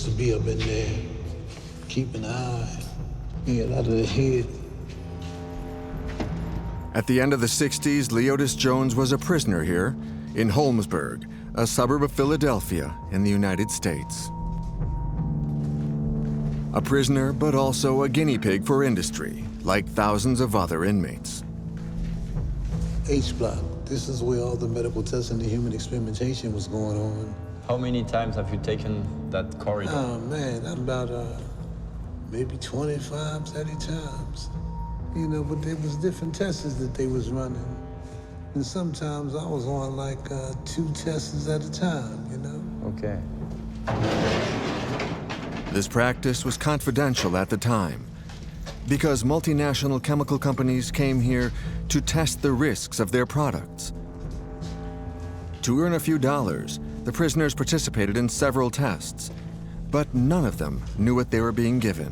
to be up in there, keeping an eye, out of the head. At the end of the 60s, Leotis Jones was a prisoner here in Holmesburg, a suburb of Philadelphia in the United States. A prisoner, but also a guinea pig for industry, like thousands of other inmates. H-block, this is where all the medical testing and human experimentation was going on. How many times have you taken that corridor? Oh man, about maybe 25, 30 times. But there was different tests that they was running. And sometimes I was on like 2 tests at a time, Okay. This practice was confidential at the time because multinational chemical companies came here to test the risks of their products. To earn a few dollars, the prisoners participated in several tests, but none of them knew what they were being given.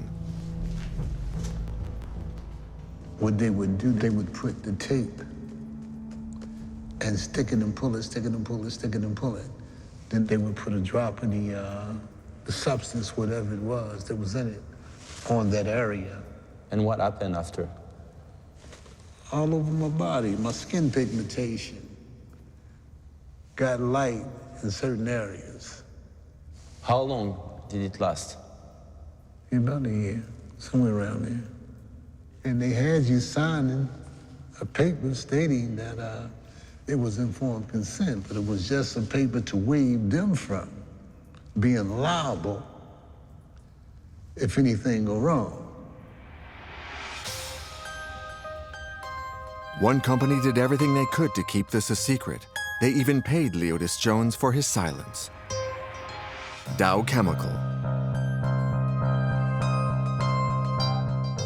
What they would do, they would put the tape and stick it and pull it, stick it and pull it, stick it and pull it. Then they would put a drop of the substance, whatever it was that was in it, on that area. And what happened after? All over my body, my skin pigmentation got light in certain areas. How long did it last? About a year, somewhere around there. And they had you signing a paper stating that it was informed consent, but it was just a paper to waive them from being liable if anything go wrong. One company did everything they could to keep this a secret. They even paid Leotis Jones for his silence. Dow Chemical.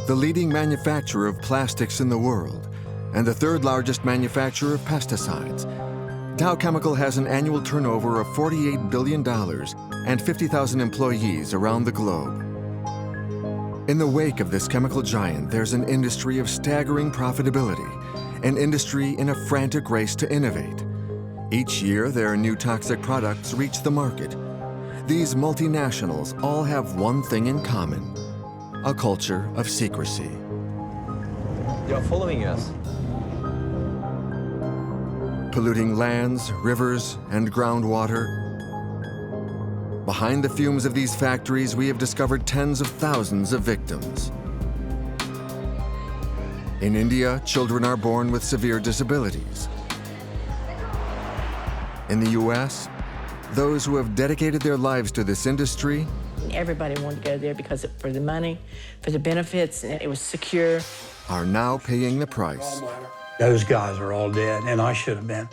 The leading manufacturer of plastics in the world and the 3rd largest manufacturer of pesticides, Dow Chemical has an annual turnover of $48 billion and 50,000 employees around the globe. In the wake of this chemical giant, there's an industry of staggering profitability, an industry in a frantic race to innovate. Each year, their new toxic products reach the market. These multinationals all have one thing in common: a culture of secrecy. You're following us. Polluting lands, rivers, and groundwater. Behind the fumes of these factories, we have discovered tens of thousands of victims. In India, children are born with severe disabilities. In the US, those who have dedicated their lives to this industry. Everybody wanted to go there because for the money, for the benefits, and it was secure. Are now paying the price. Those guys are all dead, and I should have been.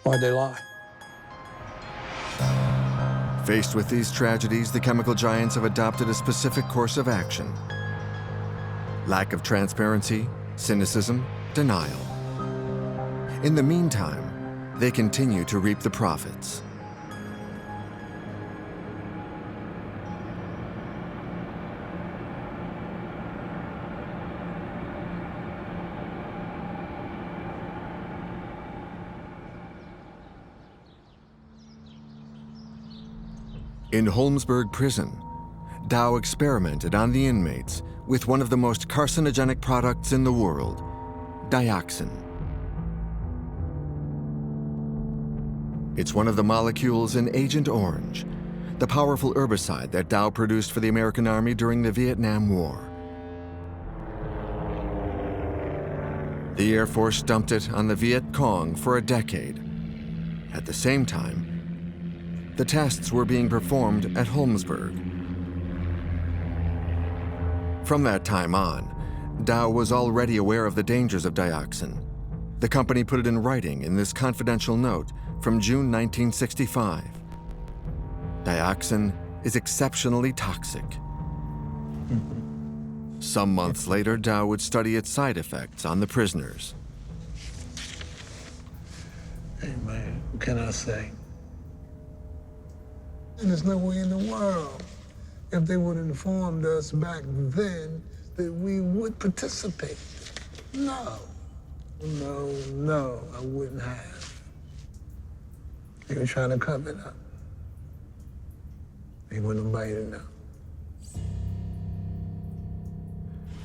Why'd they lie? Faced with these tragedies, the chemical giants have adopted a specific course of action. Lack of transparency, cynicism, denial. In the meantime, they continue to reap the profits. In Holmesburg prison, Dow experimented on the inmates with one of the most carcinogenic products in the world, dioxin. It's one of the molecules in Agent Orange, the powerful herbicide that Dow produced for the American Army during the Vietnam War. The Air Force dumped it on the Viet Cong for a decade. At the same time, the tests were being performed at Holmesburg. From that time on, Dow was already aware of the dangers of dioxin. The company put it in writing in this confidential note from June 1965. Dioxin is exceptionally toxic. Some months later, Dow would study its side effects on the prisoners. Hey man, what can I say? And there's no way in the world, if they would have informed us back then, that we would participate. No, I wouldn't have. They were trying to cover it up. They wouldn't nobody to know.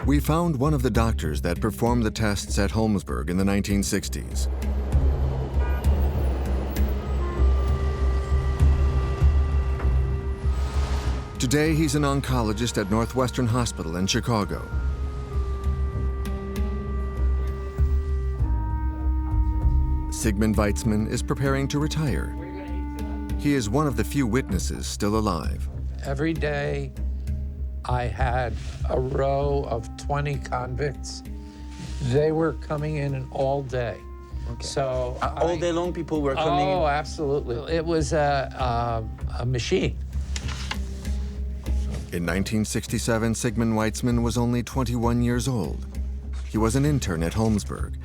We found one of the doctors that performed the tests at Holmesburg in the 1960s. Today, he's an oncologist at Northwestern Hospital in Chicago. Sigmund Weitzman is preparing to retire. He is one of the few witnesses still alive. Every day, I had a row of 20 convicts. They were coming in all day. Okay. So all day long, people were coming in? Oh, absolutely. It was a machine. In 1967, Sigmund Weitzman was only 21 years old. He was an intern at Holmesburg.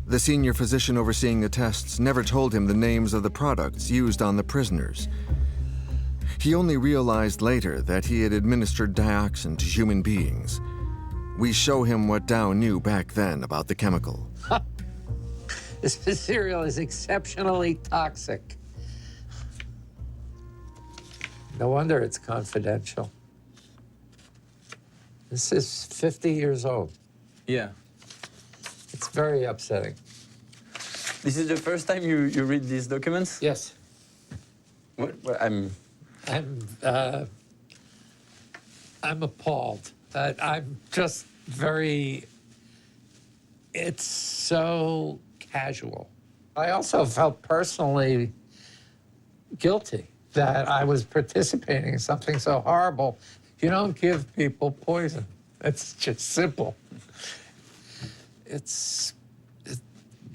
The senior physician overseeing the tests never told him the names of the products used on the prisoners. He only realized later that he had administered dioxin to human beings. We show him what Dow knew back then about the chemical. This material is exceptionally toxic. No wonder it's confidential. This is 50 years old. Yeah. It's very upsetting. This is the first time you read these documents? Yes. I'm appalled. I'm just very, it's so casual. I also felt personally guilty that I was participating in something so horrible. You don't give people poison. It's just simple. It's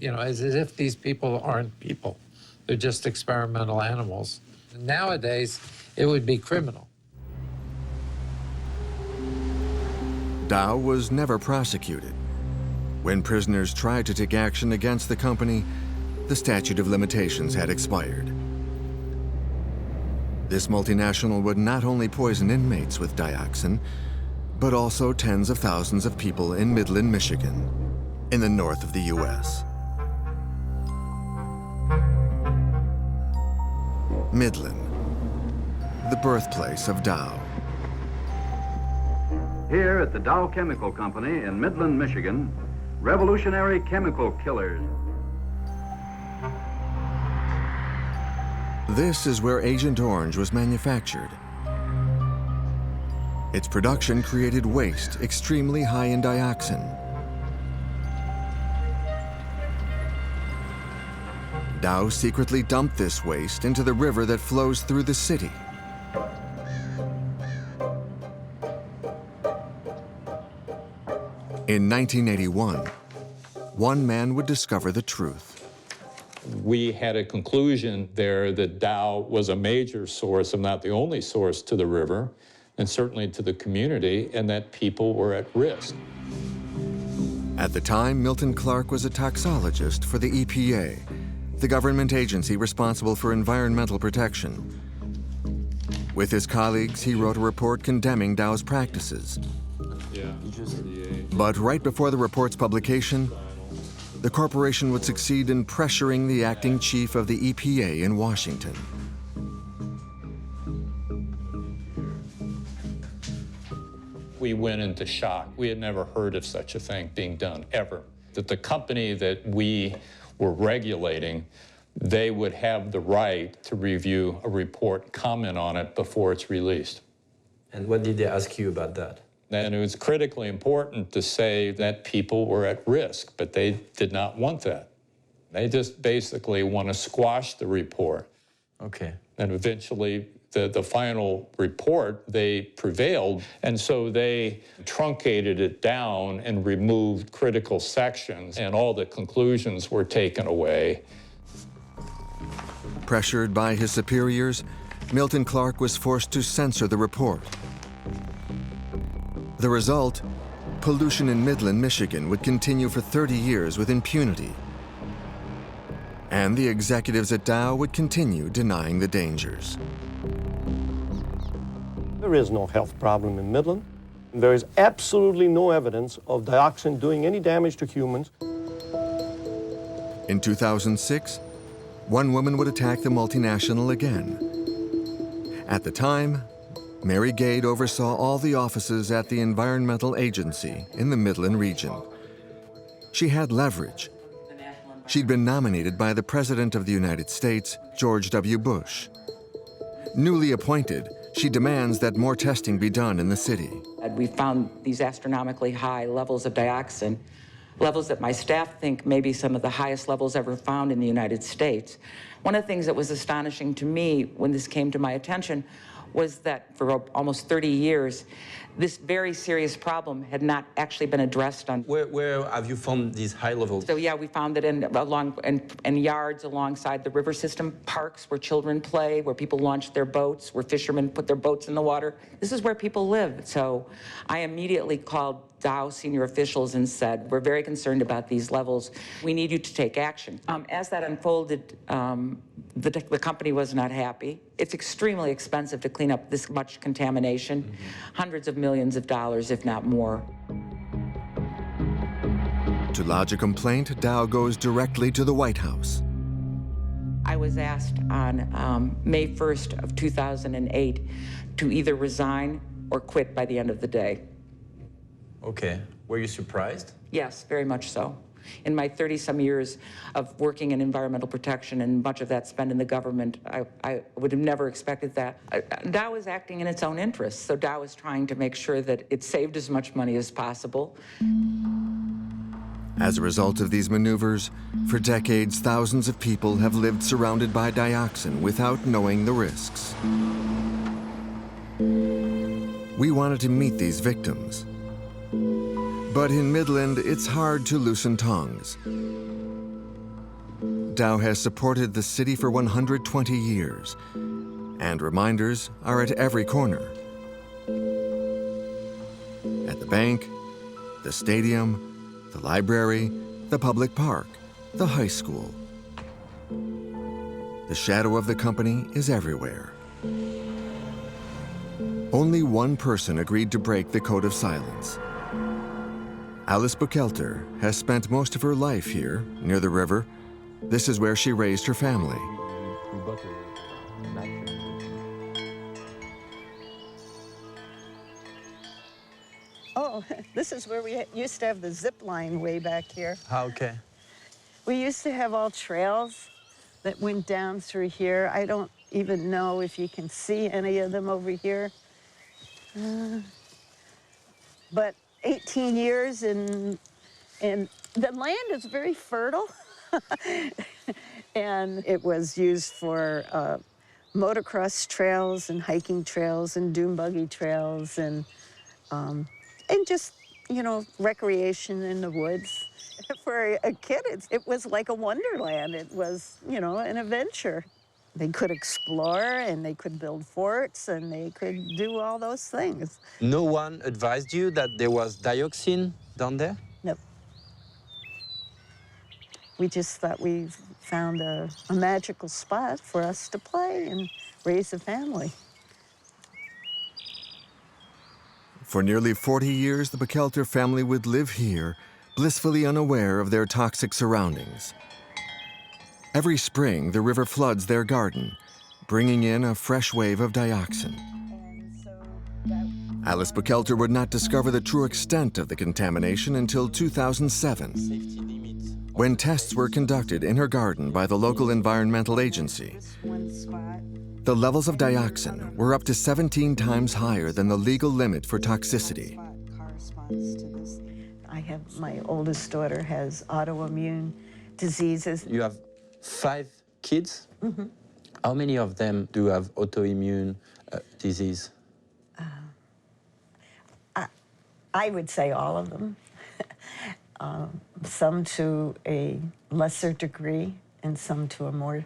as if these people aren't people. They're just experimental animals. Nowadays, it would be criminal. Dow was never prosecuted. When prisoners tried to take action against the company, the statute of limitations had expired. This multinational would not only poison inmates with dioxin, but also tens of thousands of people in Midland, Michigan, in the north of the U.S. Midland, the birthplace of Dow. Here at the Dow Chemical Company in Midland, Michigan, revolutionary chemical killers. This is where Agent Orange was manufactured. Its production created waste extremely high in dioxin. Dow secretly dumped this waste into the river that flows through the city. In 1981, one man would discover the truth. We had a conclusion there that Dow was a major source, if not the only source, to the river, and certainly to the community, and that people were at risk. At the time, Milton Clark was a toxologist for the EPA, the government agency responsible for environmental protection. With his colleagues, he wrote a report condemning Dow's practices. But right before the report's publication, the corporation would succeed in pressuring the acting chief of the EPA in Washington. We went into shock. We had never heard of such a thing being done, ever. That the company that we were regulating, they would have the right to review a report, comment on it before it's released. And what did they ask you about that? And it was critically important to say that people were at risk, but they did not want that. They just basically want to squash the report. Okay. And eventually, the final report, they prevailed, and so they truncated it down and removed critical sections, and all the conclusions were taken away. Pressured by his superiors, Milton Clark was forced to censor the report. The result, pollution in Midland, Michigan would continue for 30 years with impunity. And the executives at Dow would continue denying the dangers. There is no health problem in Midland. There is absolutely no evidence of dioxin doing any damage to humans. In 2006, one woman would attack the multinational again. At the time, Mary Gade oversaw all the offices at the Environmental Agency in the Midland region. She had leverage. She'd been nominated by the President of the United States, George W. Bush. Newly appointed, she demands that more testing be done in the city. We found these astronomically high levels of dioxin, levels that my staff think may be some of the highest levels ever found in the United States. One of the things that was astonishing to me when this came to my attention was that for almost 30 years, this very serious problem had not actually been addressed on. Where have you found these high levels? So yeah, we found it in yards alongside the river system, parks where children play, where people launch their boats, where fishermen put their boats in the water. This is where people live. So I immediately called Dow senior officials and said, we're very concerned about these levels. We need you to take action. As that unfolded, the company was not happy. It's extremely expensive to clean up this much contamination, hundreds of millions of dollars, if not more. To lodge a complaint, Dow goes directly to the White House. I was asked on May 1st of 2008 to either resign or quit by the end of the day. Okay. Were you surprised? Yes, very much so. In my 30-some years of working in environmental protection and much of that spent in the government, I would have never expected that. Dow is acting in its own interests, so Dow is trying to make sure that it saved as much money as possible. As a result of these maneuvers, for decades, thousands of people have lived surrounded by dioxin without knowing the risks. We wanted to meet these victims. But in Midland, it's hard to loosen tongues. Dow has supported the city for 120 years, and reminders are at every corner. At the bank, the stadium, the library, the public park, the high school. The shadow of the company is everywhere. Only one person agreed to break the code of silence. Alice Buckelter has spent most of her life here, near the river. This is where she raised her family. Oh, this is where we used to have the zip line way back here. Ah, okay. We used to have all trails that went down through here. I don't even know if you can see any of them over here. But 18 years and the land is very fertile. And it was used for motocross trails and hiking trails and dune buggy trails and just, you know, recreation in the woods. For a kid, it was like a wonderland. It was, you know, an adventure. They could explore and they could build forts and they could do all those things. No one advised you that there was dioxin down there? No. We just thought we found a magical spot for us to play and raise a family. For nearly 40 years, the Buckelter family would live here, blissfully unaware of their toxic surroundings. Every spring, the river floods their garden, bringing in a fresh wave of dioxin. Alice Buckelter would not discover the true extent of the contamination until 2007, when tests were conducted in her garden by the local environmental agency. The levels of dioxin were up to 17 times higher than the legal limit for toxicity. My oldest daughter has autoimmune diseases. You have 5 kids? Mm-hmm. How many of them do have autoimmune disease? I would say all of them. Some to a lesser degree and some to a more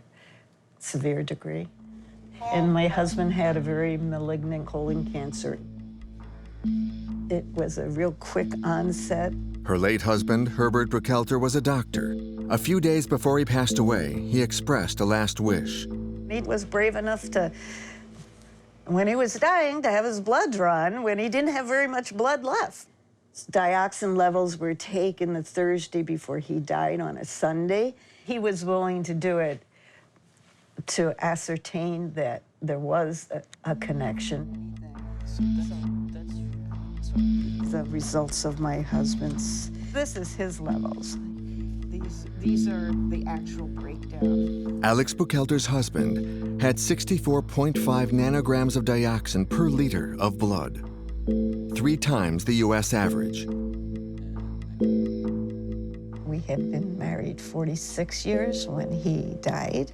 severe degree. And my husband had a very malignant colon cancer. It was a real quick onset. Her late husband, Herbert Buckelter, was a doctor. A few days before he passed away, he expressed a last wish. He was brave enough to, when he was dying, to have his blood drawn when he didn't have very much blood left. Dioxin levels were taken the Thursday before he died on a Sunday. He was willing to do it to ascertain that there was a connection. The results of my husband's. This is his levels. These are the actual breakdown. Alex Buchalter's husband had 64.5 nanograms of dioxin per liter of blood, 3 times the U.S. average. We had been married 46 years when he died.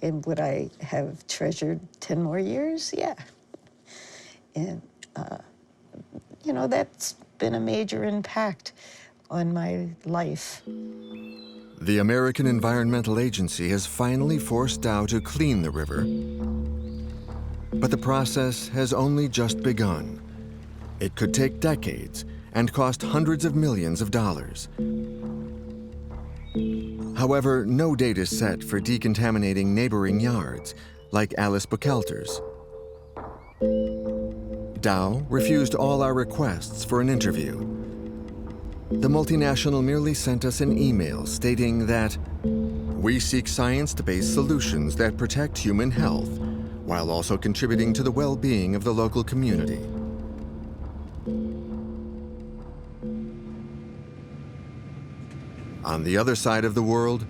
And would I have treasured 10 more years? Yeah. And, you know, that's been a major impact on my life. The American Environmental Agency has finally forced Dow to clean the river, but the process has only just begun. It could take decades and cost hundreds of millions of dollars. However, no date is set for decontaminating neighboring yards, like Alice Buchalter's. Dow refused all our requests for an interview. The multinational merely sent us an email stating that we seek science-based solutions that protect human health while also contributing to the well-being of the local community. On the other side of the world,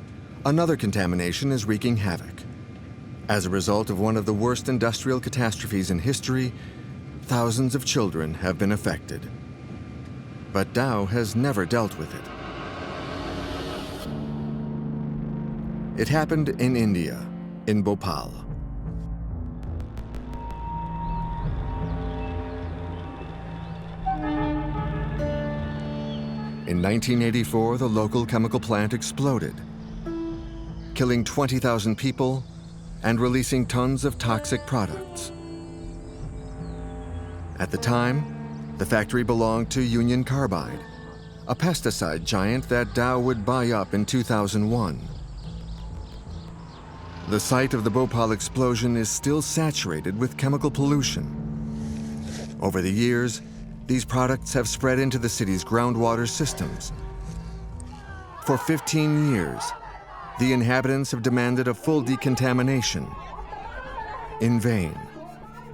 another contamination is wreaking havoc. As a result of one of the worst industrial catastrophes in history, thousands of children have been affected. But Dow has never dealt with it. It happened in India, in Bhopal. In 1984, the local chemical plant exploded, killing 20,000 people and releasing tons of toxic products. At the time, the factory belonged to Union Carbide, a pesticide giant that Dow would buy up in 2001. The site of the Bhopal explosion is still saturated with chemical pollution. Over the years, these products have spread into the city's groundwater systems. For 15 years, the inhabitants have demanded a full decontamination. In vain,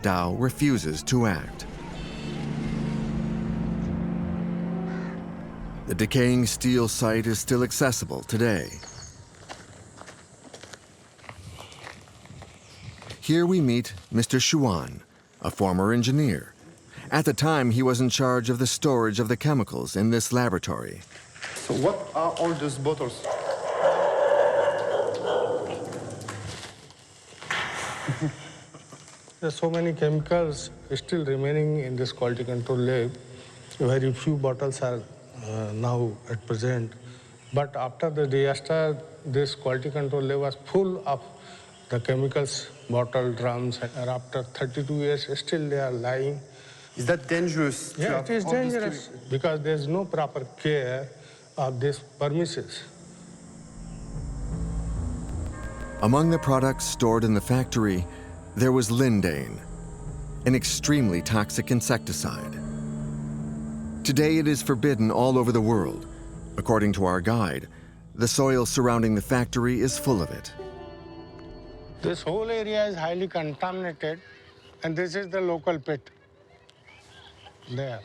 Dow refuses to act. The decaying steel site is still accessible today. Here we meet Mr. Chuan, a former engineer. At the time, he was in charge of the storage of the chemicals in this laboratory. So what are all those bottles? There's so many chemicals still remaining in this quality control lab. Very few bottles are now at present. But after the disaster, this quality control lab was full of the chemicals, bottle drums, and after 32 years, still they are lying. Is that dangerous? Yeah, it is dangerous because there's no proper care of these premises. Among the products stored in the factory, there was lindane, an extremely toxic insecticide. Today it is forbidden all over the world. According to our guide, the soil surrounding the factory is full of it. This whole area is highly contaminated, and this is the local pit. There.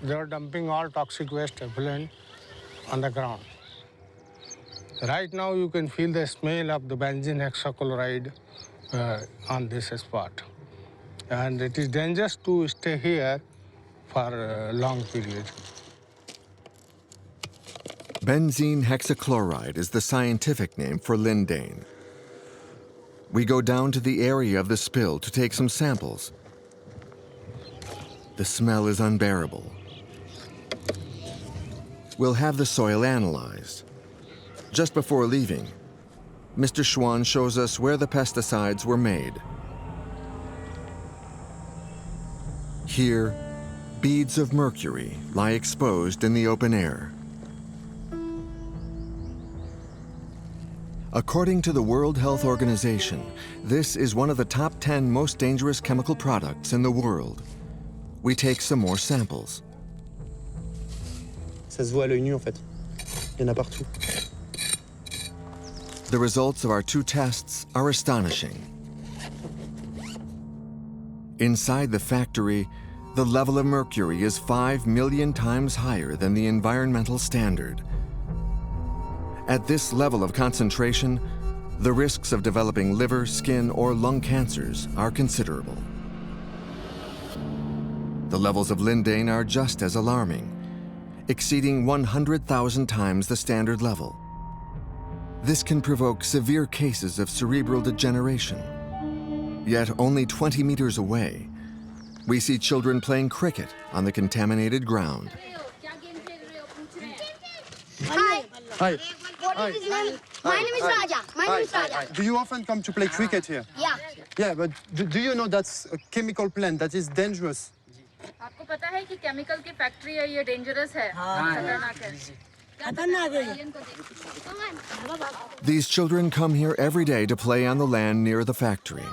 They are dumping all toxic waste effluent on the ground. Right now, you can feel the smell of the benzene hexachloride on this spot. And it is dangerous to stay here for a long period. Benzene hexachloride is the scientific name for lindane. We go down to the area of the spill to take some samples. The smell is unbearable. We'll have the soil analyzed. Just before leaving, Mr. Chuan shows us where the pesticides were made. Here, beads of mercury lie exposed in the open air. According to the World Health Organization, this is one of the top 10 most dangerous chemical products in the world. We take some more samples. Ça se voit à l'œil nu en fait. Il y en a partout. The results of our 2 tests are astonishing. Inside the factory, the level of mercury is 5 million times higher than the environmental standard. At this level of concentration, the risks of developing liver, skin, or lung cancers are considerable. The levels of lindane are just as alarming, exceeding 100,000 times the standard level. This can provoke severe cases of cerebral degeneration. Yet only 20 meters away, we see children playing cricket on the contaminated ground. Hi. What is his name? My name is Raja. My name is Raja. Do you often come to play cricket here? Yeah. Yeah, but do you know that's a chemical plant that is dangerous? आपको पता है कि chemical की factory है ये dangerous है खतरनाक है These children come here every day to play on the land near the factory.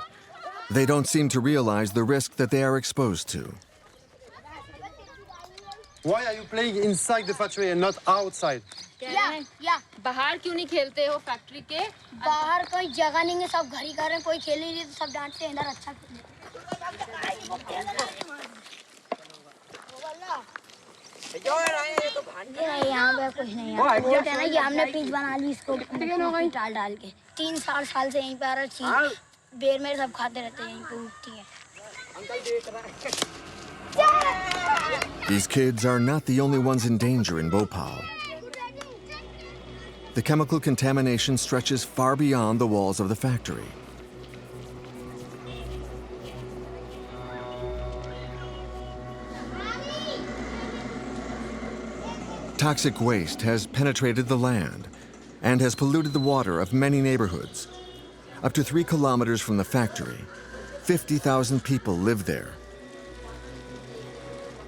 They don't seem to realize the risk that they are exposed to. Why are you playing inside the factory and not outside? या बाहर क्यों नहीं खेलते हो factory के बाहर कोई जगह नहीं है सब घर ही कर रहे हैं कोई खेल ही नहीं तो सब डांटते हैं इधर अच्छा यहाँ पे कुछ नहीं है बोलते हैं ना कि हमने पिच बना ली इसको डाल डाल के 3-4 साल से यहीं पे आ रहा चीज बेर में सब खाते रहते हैं यहीं पे उगती है These kids are not the only ones in danger in Bhopal. The chemical contamination stretches far beyond the walls of the factory. Toxic waste has penetrated the land and has polluted the water of many neighborhoods. Up to 3 kilometers from the factory, 50,000 people live there.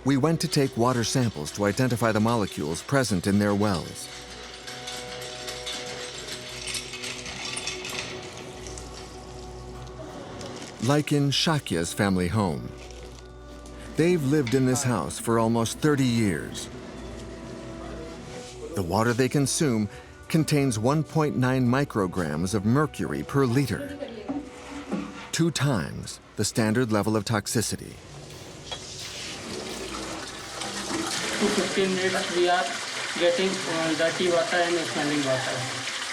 We went to take water samples to identify the molecules present in their wells. Like in Shakya's family home. They've lived in this house for almost 30 years. The water they consume contains 1.9 micrograms of mercury per liter, 2 times the standard level of toxicity. 15 minutes we are getting dirty water and smelling water.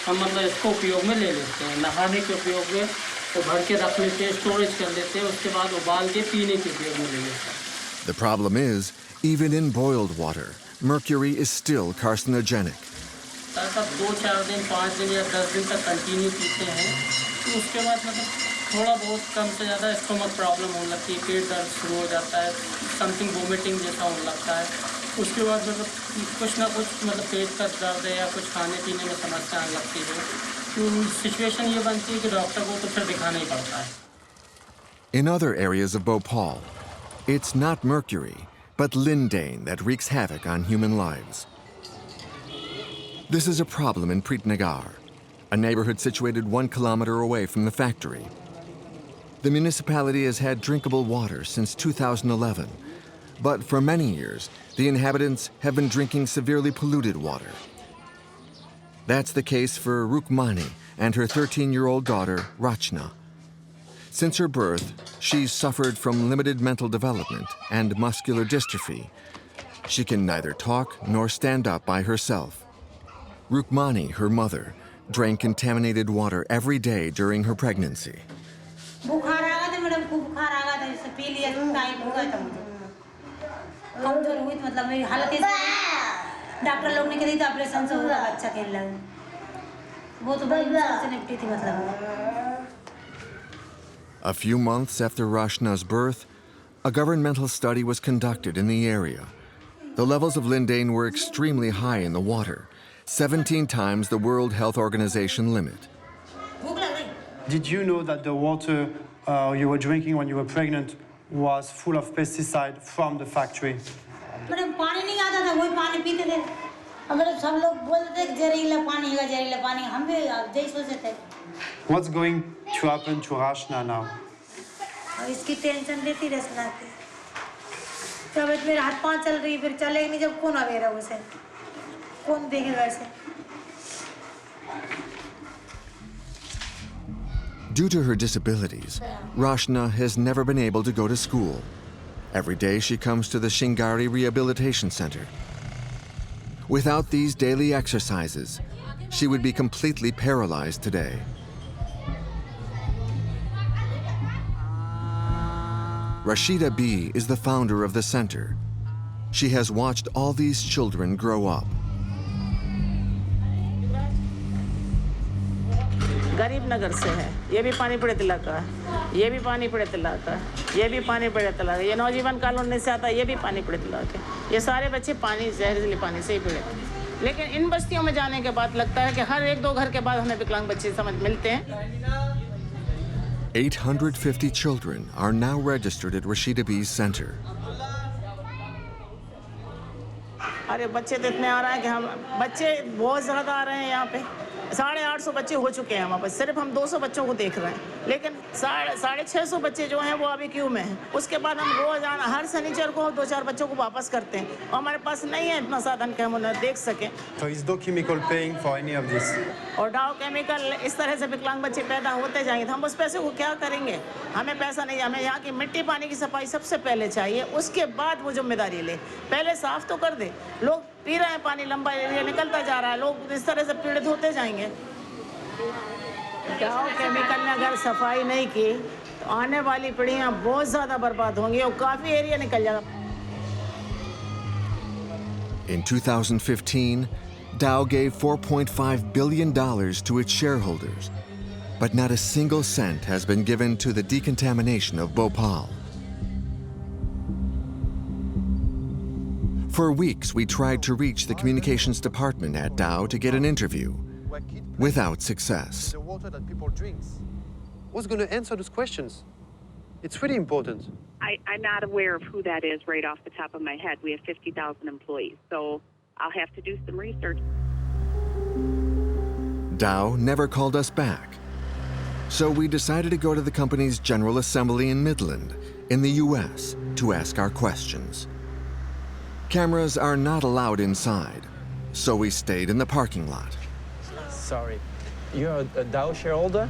हम मतलब इसको उपयोग में ले लेते हैं नहाने के उपयोग में तो भर के रख लेते हैं स्टोरेज कर लेते हैं उसके बाद उबाल के पीने के उपयोग में ले लेते हैं. The problem is, even in boiled water, mercury is still carcinogenic. तब 2-4 दिन 5 दिन या 10 दिन तक कंटिन्यू पीते हैं तो उसके बाद मतलब थोड़ा बहुत कम से ज़्यादा स्टोमक प्रॉब्लम होने लगती है पेट दर्द शुरू हो जाता है समथिंग वोमिटिंग जैसा होने लगता है उसके बाद मतलब कुछ ना कुछ मतलब पेट का दर्द है या कुछ खाने पीने में समस्या आने लगती है तो सिचुएशन ये बनती है कि डॉक्टर को तो फिर दिखाना ही पड़ता है. In other areas of Bhopal, it's not mercury, but lindane that wreaks havoc on human lives. This is a problem in Preetnagar, a neighborhood situated 1 kilometer away from the factory. The municipality has had drinkable water since 2011, but for many years, the inhabitants have been drinking severely polluted water. That's the case for Rukmani and her 13-year-old daughter, Rachna. Since her birth, she's suffered from limited mental development and muscular dystrophy. She can neither talk nor stand up by herself. Rukmani, her mother, drank contaminated water every day during her pregnancy. A few months after Rachna's birth, a governmental study was conducted in the area. The levels of lindane were extremely high in the water, 17 times the World Health Organization limit. Did you know that the water you were drinking when you were pregnant was full of pesticide from the factory? What's going to happen to Rachna now? इसकी tension लेती रहती जब मेरे हाथ पांव चल रही फिर चलेगी नहीं जब कौन आवेगा उसे कौन देखेगा इसे. Due to her disabilities, Rachna has never been able to go to school. Every day she comes to the Shingari Rehabilitation Center. Without these daily exercises, she would be completely paralyzed today. Rashida B. is the founder of the center. She has watched all these children grow up. गरीब नगर से है, ये भी पानी पड़े तिला का, ये भी पानी पड़े तिला का, ये भी पानी पड़े तिला का, ये नौजीवन कॉलोनी से आता है, ये भी पानी पड़े तिला के, ये सारे बच्चे पानी जहरीले पानी से ही पीड़ित। लेकिन इन बस्तियों में जाने के बाद लगता है कि हर एक दो घर के बाद हमें विकलांग बच्चे समझ मिलते हैं। 850 children are now registered at Rashida B's center. अरे बच्चे तो इतने आ रहे हैं कि हम बच्चे बहुत ज़्यादा आ रहे हैं यहाँ पे। 850 बच्चे हो चुके हैं हमारे पास, सिर्फ हम 200 बच्चों को देख रहे हैं, लेकिन 650 बच्चे जो हैं वो अभी क्यू में हैं। उसके बाद हम रोजाना हर शनिचर को 2-4 बच्चों को वापस करते हैं और हमारे पास नहीं है इतना साधन कि हम उन्हें देख सकें। So is Dow Chemical paying for any of this? और डाउ केमिकल इस तरह से विकलांग बच्चे पैदा होते जाएंगे तो हम उस पैसे को क्या करेंगे? हमें पैसा नहीं, हमें यहाँ की मिट्टी पानी की सफाई सबसे पहले चाहिए, उसके बाद वो जिम्मेदारी ले। पहले साफ तो कर दे, लोग पी रहे हैं पानी, लंबा एरिया निकलता जा रहा है, लोग इस तरह से पीड़ित होते जाएंगे। डाउ केमिकल ने अगर सफाई नहीं की तो आने वाली पीढ़ियाँ बहुत ज़्यादा बर्बाद होंगी और काफ़ी एरिया निकल जाएगा। In 2015, Dow gave $4.5 billion to its shareholders, but not a single cent has been given to the decontamination of Bhopal. For weeks, we tried to reach the communications department at Dow to get an interview, without success. The water that people drink. Who's going to answer those questions? It's really important. I'm not aware of who that is right off the top of my head. We have 50,000 employees, so I'll have to do some research. Dow never called us back. So we decided to go to the company's General Assembly in Midland, in the US, to ask our questions. Cameras are not allowed inside, so we stayed in the parking lot. Sorry, you're a Dow shareholder?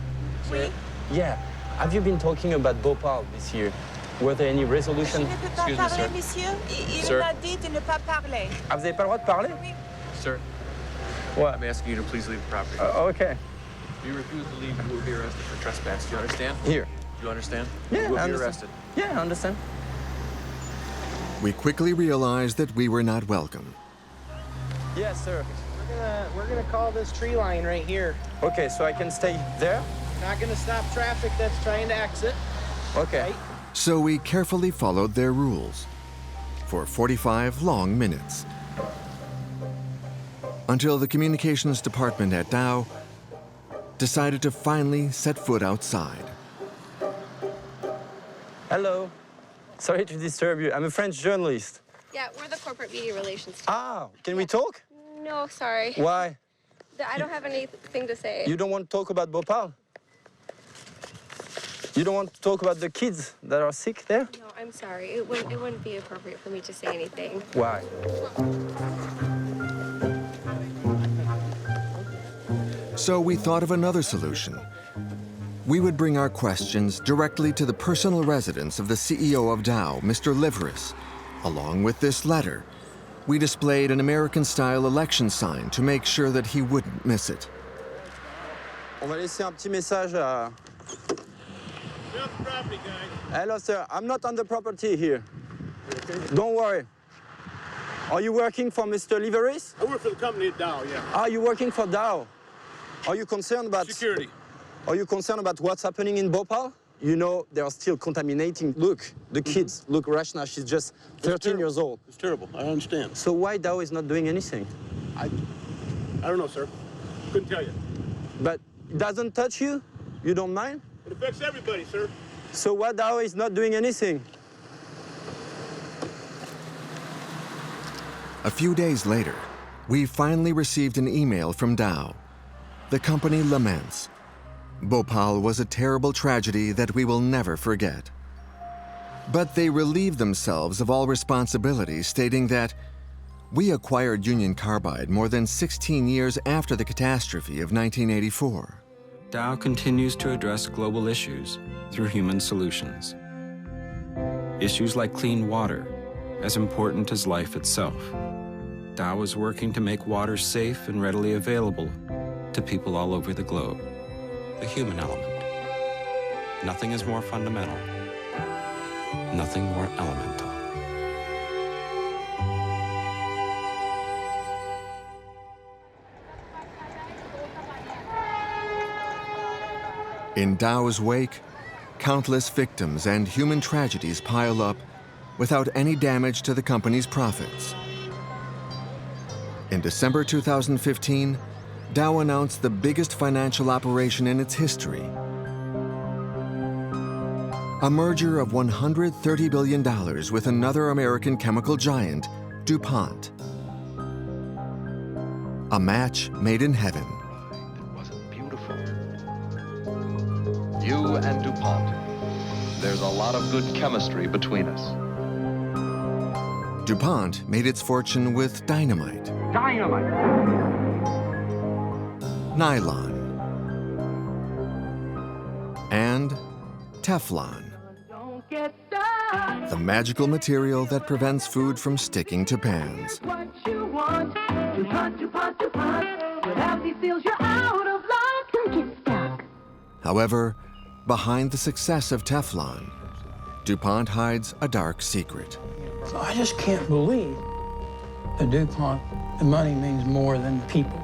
Oui. Yeah. Have you been talking about Bhopal this year? Were there any resolution? Je ne peux pas parler, monsieur. Il m'a dit de ne pas parler. Ah, vous n'avez pas le droit de parler? Oui. Sir, What? I'm asking you to please leave the property. Okay. If you refuse to leave, you will be arrested for trespass. Do you understand? Here. Do you understand? Yeah, you will I be understand. arrested. Yeah, I understand. We quickly realized that we were not welcome. Yes, sir. We're gonna call this tree line right here. Okay, so I can stay there? Not gonna stop traffic that's trying to exit. Okay. So we carefully followed their rules for 45 long minutes. Until the communications department at Dow decided to finally set foot outside. Hello. Sorry to disturb you. I'm a French journalist. Yeah, we're the corporate media relations team. Ah, can we talk? No, sorry. Why? I don't have anything to say. You don't want to talk about Bhopal? You don't want to talk about the kids that are sick there? No, I'm sorry. It wouldn't be appropriate for me to say anything. Why? So we thought of another solution. We would bring our questions directly to the personal residence of the CEO of Dow, Mr. Liveris. Along with this letter, we displayed an American-style election sign to make sure that he wouldn't miss it. On va laisser un petit message à... Hello, sir. I'm not on the property here. Don't worry. Are you working for Mr. Liveris? I work for the company at Dow, yeah. Are you working for Dow? Are you concerned about... Security. Are you concerned about what's happening in Bhopal? You know, they are still contaminating. Look, the kids. Look, Rachna, she's just 13 years old. It's terrible. I understand. So why Dow is not doing anything? I don't know, sir. Couldn't tell you. But it doesn't touch you? You don't mind? It affects everybody, sir. So why Dow is not doing anything? A few days later, we finally received an email from Dow. The company laments. Bhopal was a terrible tragedy that we will never forget. But they relieved themselves of all responsibility, stating that we acquired Union Carbide more than 16 years after the catastrophe of 1984. Dow continues to address global issues through human solutions. Issues like clean water, as important as life itself. Dow is working to make water safe and readily available to people all over the globe. The human element. Nothing is more fundamental. Nothing more elemental. In Dow's wake, countless victims and human tragedies pile up without any damage to the company's profits. In December 2015, Dow announced the biggest financial operation in its history. A merger of $130 billion with another American chemical giant, DuPont. A match made in heaven. You and DuPont. There's a lot of good chemistry between us. DuPont made its fortune with dynamite. Dynamite! Nylon. And Teflon. The magical material that prevents food from sticking to pans. What you want, DuPont, DuPont, DuPont. Without these seals, you're out of luck. Don't get stuck. However, behind the success of Teflon, DuPont hides a dark secret. So I just can't believe that DuPont, the money means more than the people.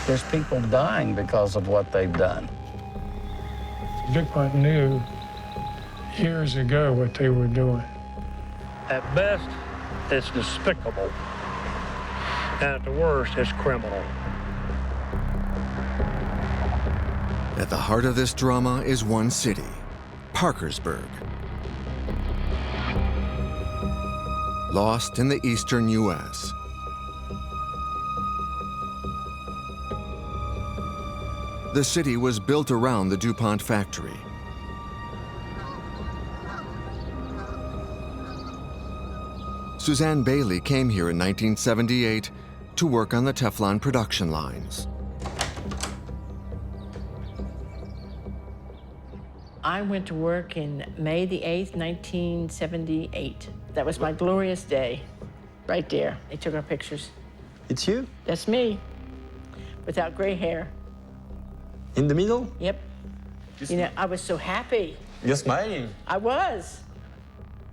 There's people dying because of what they've done. DuPont knew years ago what they were doing. At best, it's despicable. And at the worst, it's criminal. At the heart of this drama is one city, Parkersburg. Lost in the eastern U.S. The city was built around the DuPont factory. Suzanne Bailey came here in 1978 to work on the Teflon production lines. I went to work in May the 8th, 1978. That was my glorious day, right there. They took our pictures. It's you? That's me, without gray hair. In the middle? Yep. You know, I was so happy. You're smiling. I was.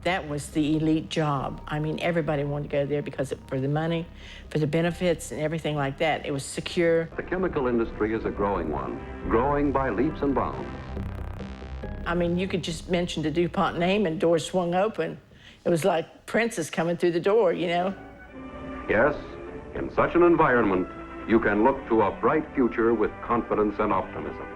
That was the elite job. I mean, everybody wanted to go there because for the money, for the benefits, and everything like that. It was secure. The chemical industry is a growing one, growing by leaps and bounds. I mean, you could just mention the DuPont name and doors swung open. It was like princes coming through the door, you know? Yes, in such an environment, you can look to a bright future with confidence and optimism.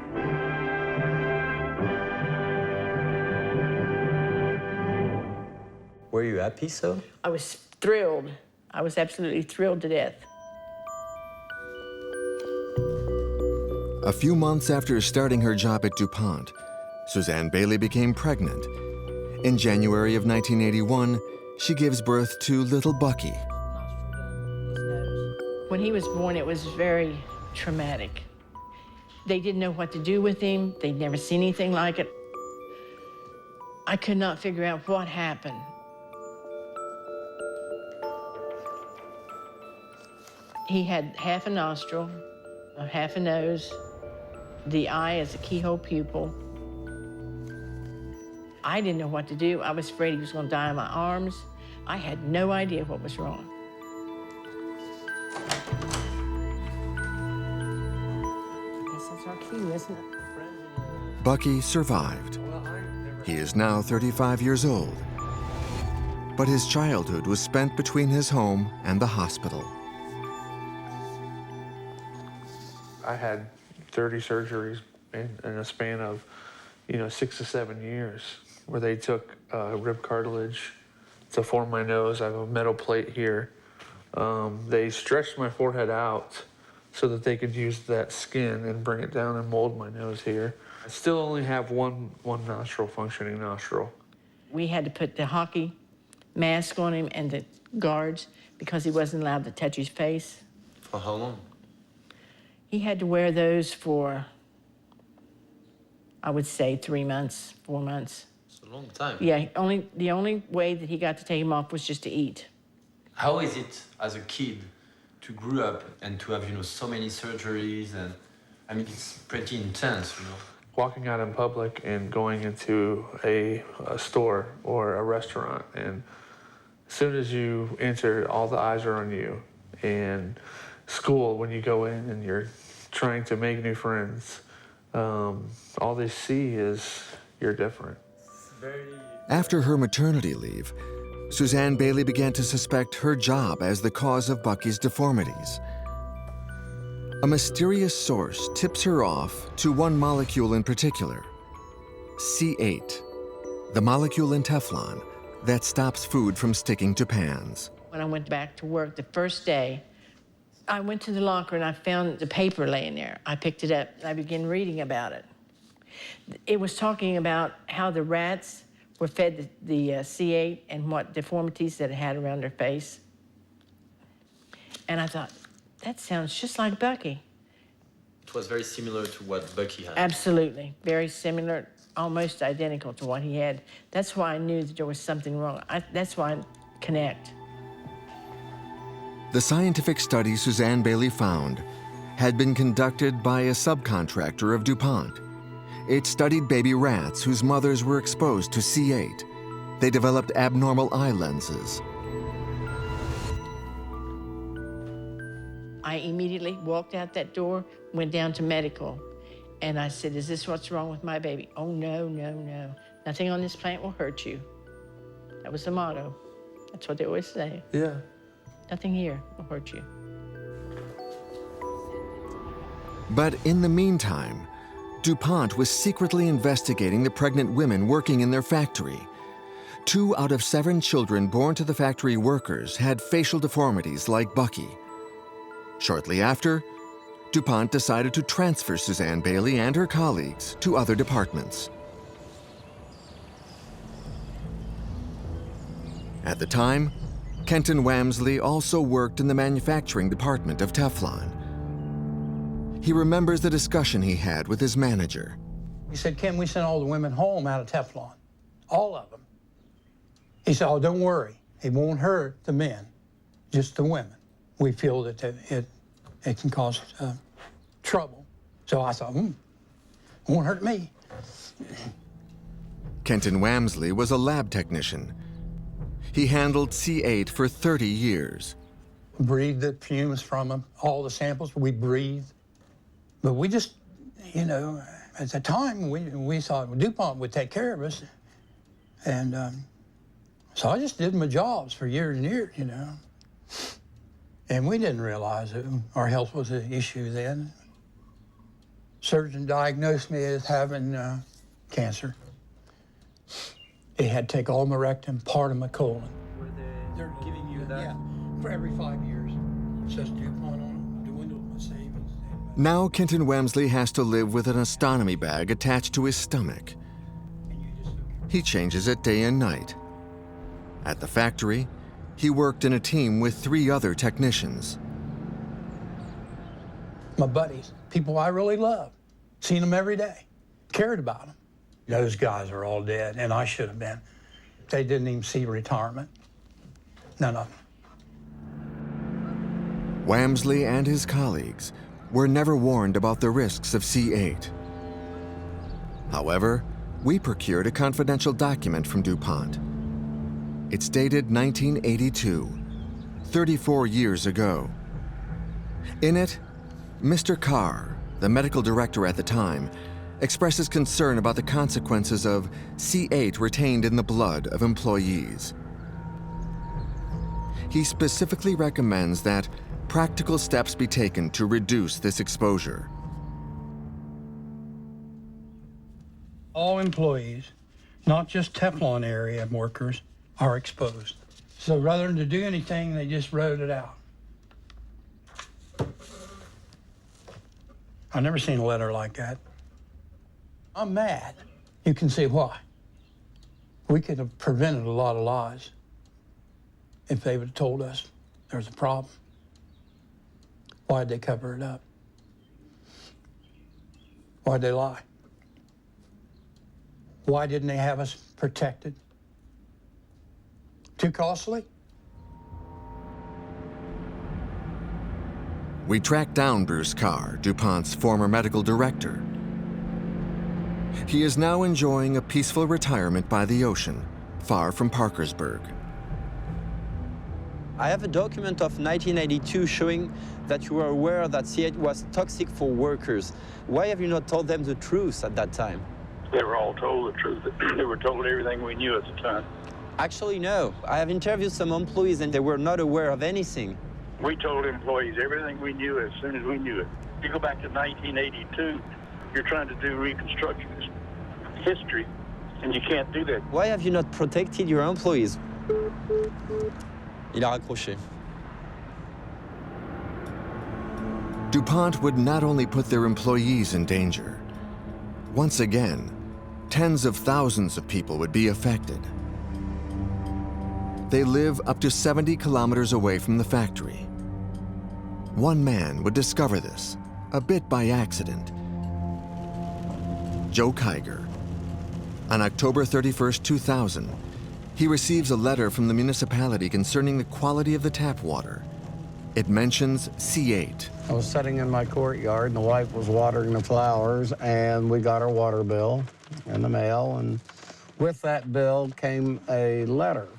Were you happy, so? I was thrilled. I was absolutely thrilled to death. A few months after starting her job at DuPont, Suzanne Bailey became pregnant. In January of 1981, she gives birth to little Bucky. When he was born, it was very traumatic. They didn't know what to do with him. They'd never seen anything like it. I could not figure out what happened. He had half a nostril, half a nose, the eye as a keyhole pupil. I didn't know what to do. I was afraid he was going to die in my arms. I had no idea what was wrong. I guess that's our cue, isn't it? Bucky survived. He is now 35 years old. But his childhood was spent between his home and the hospital. I had 30 surgeries in a span of, 6 to 7 years, where they took rib cartilage to form my nose. I have a metal plate here. They stretched my forehead out so that they could use that skin and bring it down and mold my nose here. I still only have one nostril, functioning nostril. We had to put the hockey mask on him and the guards because he wasn't allowed to touch his face. For how long? He had to wear those for, I would say, 3 months, 4 months. It's a long time. Yeah, the only way that he got to take him off was just to eat. How is it as a kid to grow up and to have, you know, so many surgeries? And I mean, it's pretty intense, you know. Walking out in public and going into a store or a restaurant, and as soon as you enter, all the eyes are on you. And school, when you go in and you're trying to make new friends, all they see is you're different. After her maternity leave, Suzanne Bailey began to suspect her job as the cause of Bucky's deformities. A mysterious source tips her off to one molecule in particular, C8, the molecule in Teflon that stops food from sticking to pans. When I went back to work the first day, I went to the locker and I found the paper laying there. I picked it up and I began reading about it. It was talking about how the rats were fed the C8 and what deformities that it had around their face. And I thought, that sounds just like Bucky. It was very similar to what Bucky had. Absolutely, very similar, almost identical to what he had. That's why I knew that there was something wrong. That's why I connect. The scientific study Suzanne Bailey found had been conducted by a subcontractor of DuPont. It studied baby rats whose mothers were exposed to C8. They developed abnormal eye lenses. I immediately walked out that door, went down to medical, and I said, is this what's wrong with my baby? Oh, no, no, no. Nothing on this plant will hurt you. That was the motto. That's what they always say. Yeah. Nothing here will hurt you. But in the meantime, DuPont was secretly investigating the pregnant women working in their factory. 2 out of 7 children born to the factory workers had facial deformities like Bucky. Shortly after, DuPont decided to transfer Suzanne Bailey and her colleagues to other departments. At the time, Kenton Wamsley also worked in the manufacturing department of Teflon. He remembers the discussion he had with his manager. He said, "Can we send all the women home out of Teflon? All of them." He said, "Oh, don't worry. It won't hurt the men, just the women. We feel that it can cause trouble." So I thought, won't hurt me. Kenton Wamsley was a lab technician. He handled C8 for 30 years. Breathed the fumes from them, all the samples we breathed. But we just, you know, at the time, we thought DuPont would take care of us. And so I just did my jobs for years and years, you know. And we didn't realize that our health was an issue then. Surgeon diagnosed me as having cancer. It had to take all my rectum, part of my colon. They're giving you that? Yeah, for every 5 years. It says DuPont on it, dwindled my savings. Now Kenton Wamsley has to live with an ostomy bag attached to his stomach. He changes it day and night. At the factory, he worked in a team with 3 other technicians. My buddies, people I really love, seen them every day, cared about them. Those guys are all dead, and I should have been. They didn't even see retirement. None of them. Wamsley and his colleagues were never warned about the risks of C8. However, we procured a confidential document from DuPont. It's dated 1982, 34 years ago. In it, Mr. Carr, the medical director at the time, expresses concern about the consequences of C8 retained in the blood of employees. He specifically recommends that practical steps be taken to reduce this exposure. All employees, not just Teflon area workers, are exposed. So rather than to do anything, they just wrote it out. I've never seen a letter like that. I'm mad. You can see why. We could have prevented a lot of lies if they would have told us there's a problem. Why'd they cover it up? Why'd they lie? Why didn't they have us protected? Too costly? We tracked down Bruce Carr, DuPont's former medical director. He is now enjoying a peaceful retirement by the ocean, far from Parkersburg. I have a document of 1982 showing that you were aware that C8 was toxic for workers. Why have you not told them the truth at that time? They were all told the truth. They were told everything we knew at the time. Actually, no. I have interviewed some employees and they were not aware of anything. We told employees everything we knew as soon as we knew it. You go back to 1982, you're trying to do reconstructionist history, and you can't do that. Why have you not protected your employees? Il a raccroché. DuPont would not only put their employees in danger. Once again, tens of thousands of people would be affected. They live up to 70 kilometers away from the factory. One man would discover this, a bit by accident. Joe Kiger. On October 31st, 2000, he receives a letter from the municipality concerning the quality of the tap water. It mentions C8. I was sitting in my courtyard and the wife was watering the flowers and we got our water bill in the mail, and with that bill came a letter.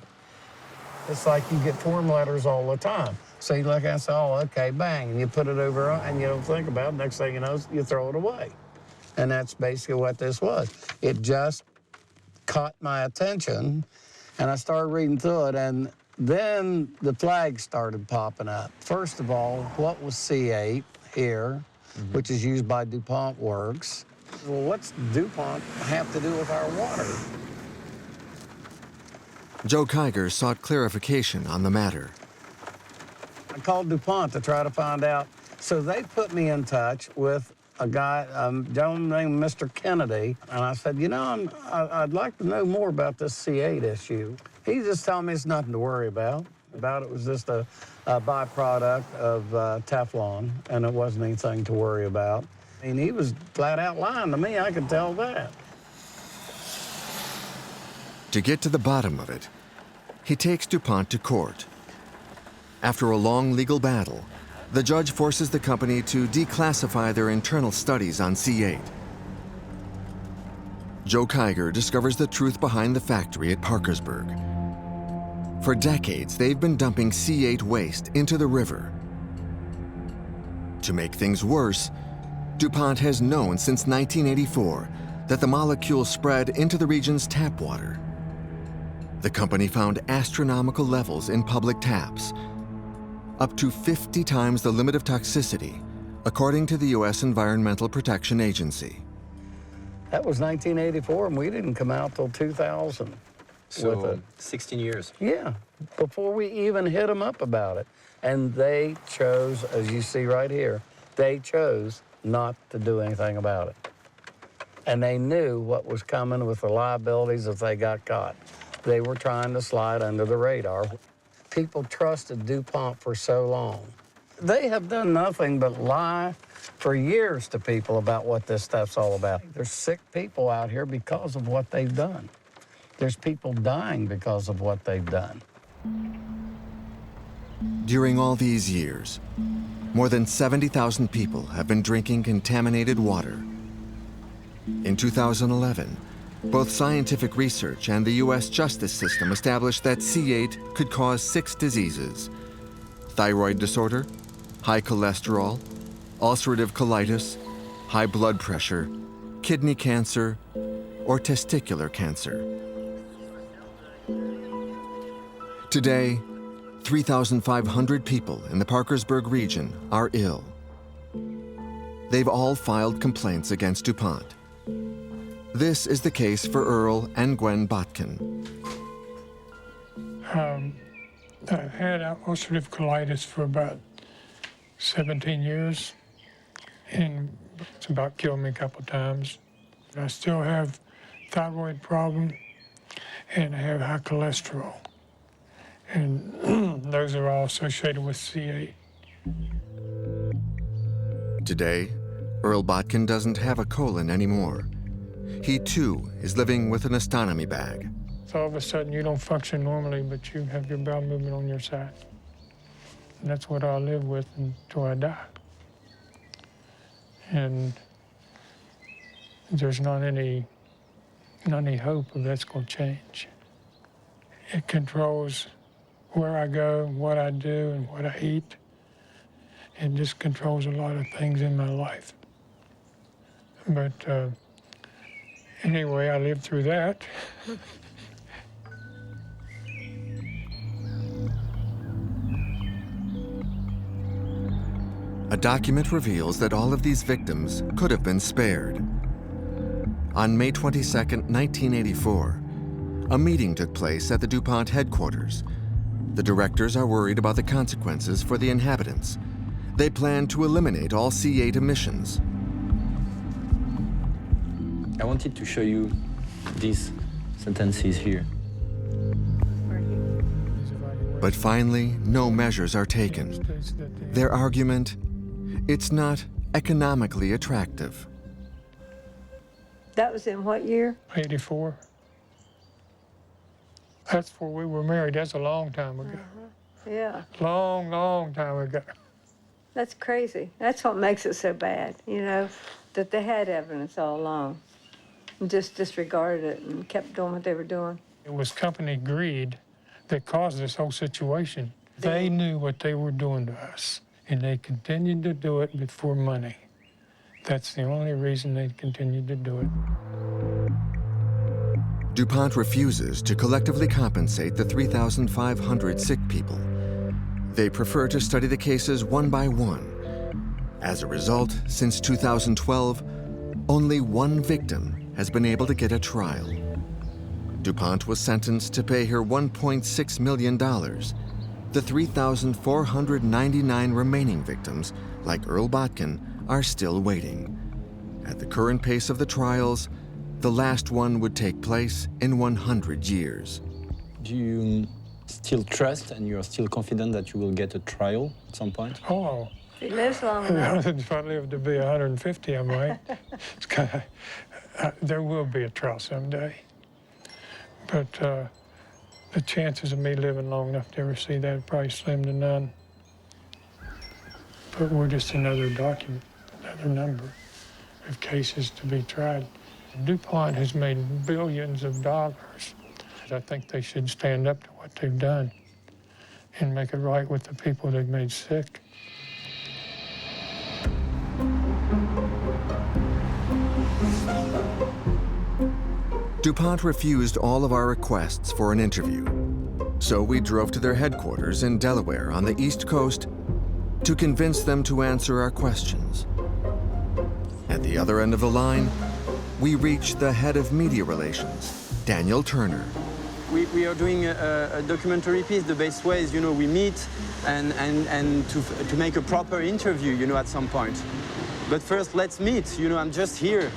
It's like you get form letters all the time. So you look and say, oh, okay, bang, and you put it over and you don't think about it. Next thing you know, you throw it away. And that's basically what this was. It just caught my attention and I started reading through it, and then the flags started popping up. First of all, what was C8 here, which is used by DuPont Works? Well, what's DuPont have to do with our water? Joe Kiger sought clarification on the matter. I called DuPont to try to find out. So they put me in touch with a guy, a gentleman named Mr. Kennedy, and I said, you know, I'd like to know more about this C8 issue. He just told me it's nothing to worry about. It was just a byproduct of Teflon, and it wasn't anything to worry about. And he was flat out lying to me, I could tell that. To get to the bottom of it, he takes DuPont to court. After a long legal battle, the judge forces the company to declassify their internal studies on C8. Joe Kiger discovers the truth behind the factory at Parkersburg. For decades, they've been dumping C8 waste into the river. To make things worse, DuPont has known since 1984 that the molecule spread into the region's tap water. The company found astronomical levels in public taps, up to 50 times the limit of toxicity, according to the U.S. Environmental Protection Agency. That was 1984, and we didn't come out till 2000. So 16 years. Yeah, before we even hit them up about it. And they chose, as you see right here, they chose not to do anything about it. And they knew what was coming with the liabilities if they got caught. They were trying to slide under the radar. People trusted DuPont for so long. They have done nothing but lie for years to people about what this stuff's all about. There's sick people out here because of what they've done. There's people dying because of what they've done. During all these years, more than 70,000 people have been drinking contaminated water. In 2011, both scientific research and the U.S. justice system established that C8 could cause 6 diseases: thyroid disorder, high cholesterol, ulcerative colitis, high blood pressure, kidney cancer, or testicular cancer. Today, 3,500 people in the Parkersburg region are ill. They've all filed complaints against DuPont. This is the case for Earl and Gwen Botkin. I've had ulcerative colitis for about 17 years, and it's about killed me a couple times. I still have thyroid problem, and I have high cholesterol. And those are all associated with C8. Today, Earl Botkin doesn't have a colon anymore. He, too, is living with an ostomy bag. So all of a sudden you don't function normally, but you have your bowel movement on your side. And that's what I'll live with until I die. And there's not any hope of that's going to change. It controls where I go, what I do, and what I eat. It just controls a lot of things in my life. But anyway, I lived through that. A document reveals that all of these victims could have been spared. On May 22, 1984, a meeting took place at the DuPont headquarters. The directors are worried about the consequences for the inhabitants. They plan to eliminate all C8 emissions. I wanted to show you these sentences here. But finally, no measures are taken. Their argument, it's not economically attractive. That was in what year? 84. That's before we were married. That's a long time ago. Yeah. Long, long time ago. That's crazy. That's what makes it so bad, you know, that they had evidence all along and just disregarded it and kept doing what they were doing. It was company greed that caused this whole situation. They knew what they were doing to us, and they continued to do it for money. That's the only reason they continued to do it. DuPont refuses to collectively compensate the 3,500 sick people. They prefer to study the cases one by one. As a result, since 2012, only one victim has been able to get a trial. DuPont was sentenced to pay her $1.6 million. The 3,499 remaining victims, like Earl Botkin, are still waiting. At the current pace of the trials, the last one would take place in 100 years. Do you still trust and you're still confident that you will get a trial at some point? Oh. If he lives long enough. If I live to be 150, I might. There will be a trial someday. But the chances of me living long enough to ever see that are probably slim to none. But we're just another document, another number of cases to be tried. DuPont has made billions of dollars. I think they should stand up to what they've done and make it right with the people they've made sick. DuPont refused all of our requests for an interview. So we drove to their headquarters in Delaware on the East Coast to convince them to answer our questions. At the other end of the line, we reached the head of media relations, Daniel Turner. We are doing a documentary piece. The best way is, we meet and to make a proper interview, at some point. But first, let's meet. I'm just here.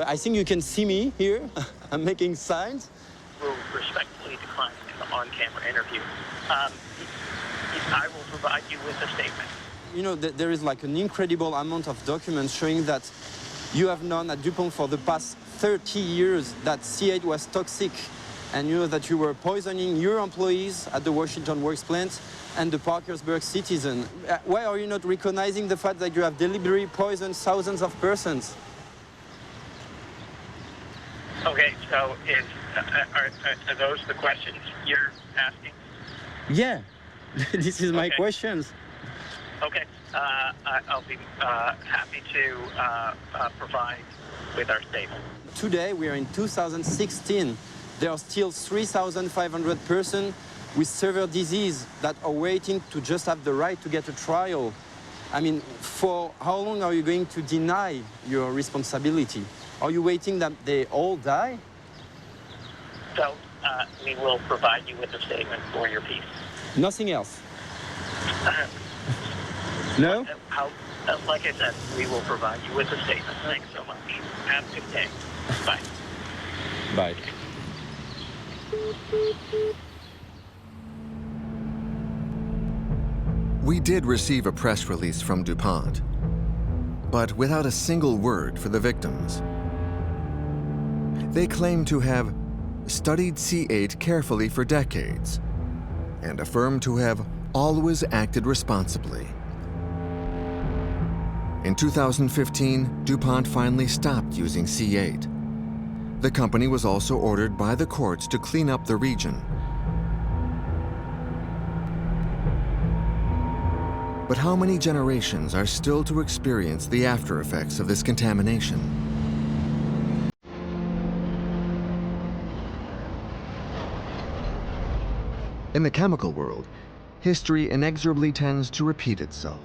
I think you can see me here. I'm making signs. We'll respectfully decline an on-camera interview. I will provide you with a statement. There is like an incredible amount of documents showing that you have known at DuPont for the past 30 years that C8 was toxic, and that you were poisoning your employees at the Washington Works plant and the Parkersburg citizen. Why are you not recognizing the fact that you have deliberately poisoned thousands of persons? Okay, so are those the questions you're asking? Yeah, this is my questions. Okay, I'll be happy to provide with our statement. Today, we are in 2016. There are still 3,500 persons with severe disease that are waiting to just have the right to get a trial. For how long are you going to deny your responsibility? Are you waiting that they all die? So we will provide you with a statement for your piece. Nothing else? No? Like I said, we will provide you with a statement. Thanks so much. Have a good day. Bye. Bye. We did receive a press release from DuPont. but without a single word for the victims. They claim to have studied C8 carefully for decades and affirm to have always acted responsibly. In 2015, DuPont finally stopped using C8. The company was also ordered by the courts to clean up the region. But how many generations are still to experience the after effects of this contamination? In the chemical world, history inexorably tends to repeat itself.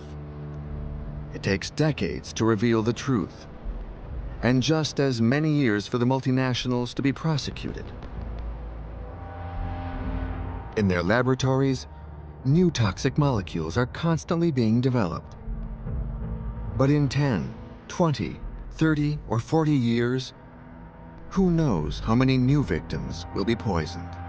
It takes decades to reveal the truth, and just as many years for the multinationals to be prosecuted. In their laboratories, new toxic molecules are constantly being developed. But in 10, 20, 30, or 40 years, who knows how many new victims will be poisoned?